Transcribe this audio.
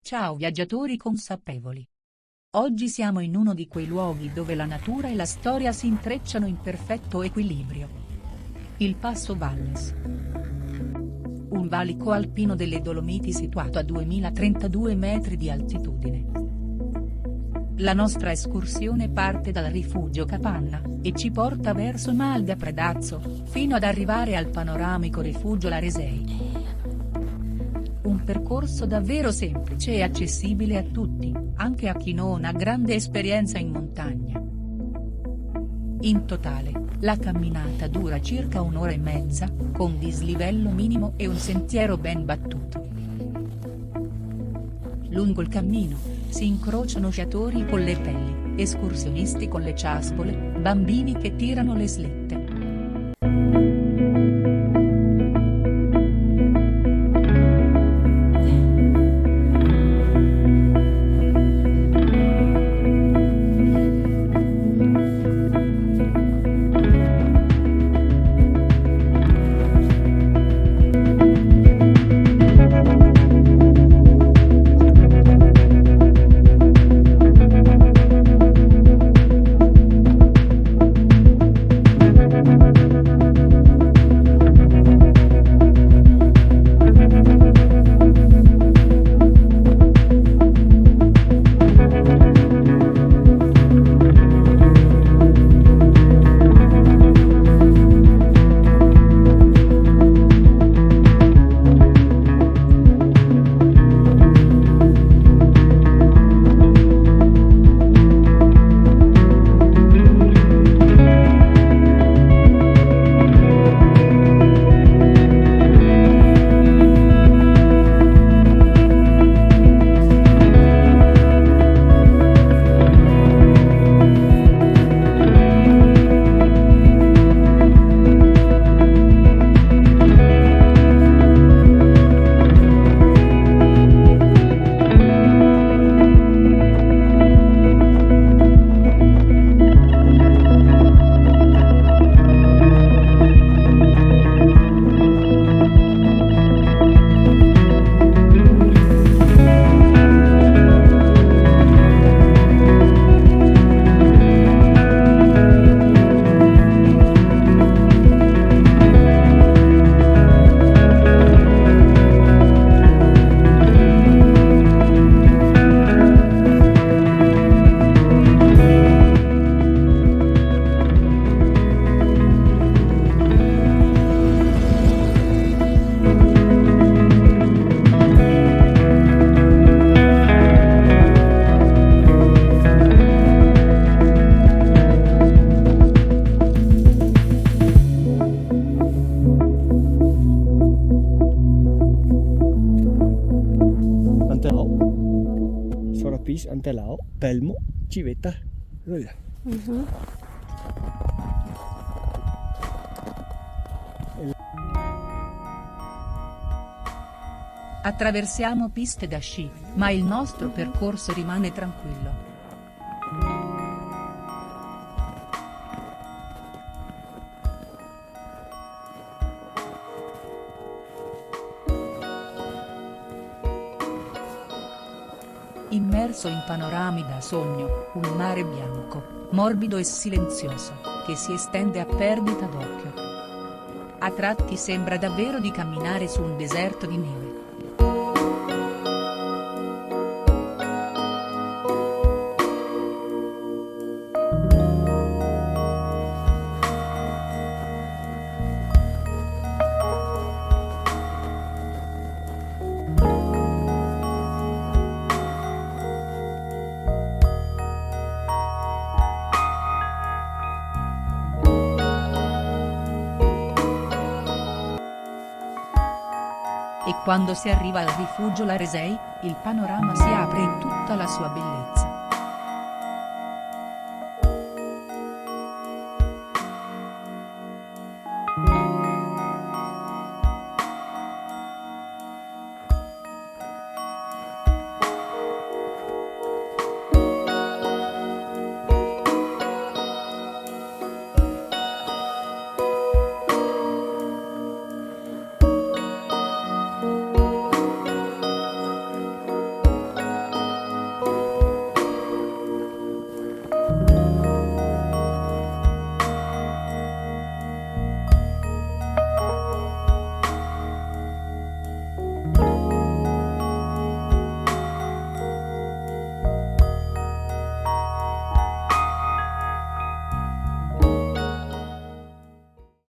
Ciao viaggiatori consapevoli. Oggi siamo in uno di quei luoghi dove la natura e la storia si intrecciano in perfetto equilibrio. Il Passo Valles. Un valico alpino delle Dolomiti situato a 2032 metri di altitudine. La nostra escursione parte dal rifugio Capanna, e ci porta verso Malga Pradazzo, fino ad arrivare al panoramico Rifugio Laresei. Un percorso davvero semplice e accessibile a tutti, anche a chi non ha grande esperienza in montagna. In totale, la camminata dura circa un'ora e mezza, con dislivello minimo e un sentiero ben battuto. Lungo il cammino, si incrociano sciatori con le pelli, escursionisti con le ciaspole, bambini che tirano le slitte. Sorapis, antelao, pelmo, civetta. Attraversiamo piste da sci, ma il nostro percorso rimane tranquillo. Immerso in panorami da sogno, un mare bianco, morbido e silenzioso, che si estende a perdita d'occhio. A tratti sembra davvero di camminare su un deserto di neve. E quando si arriva al rifugio Laresei, il panorama si apre in tutta la sua bellezza.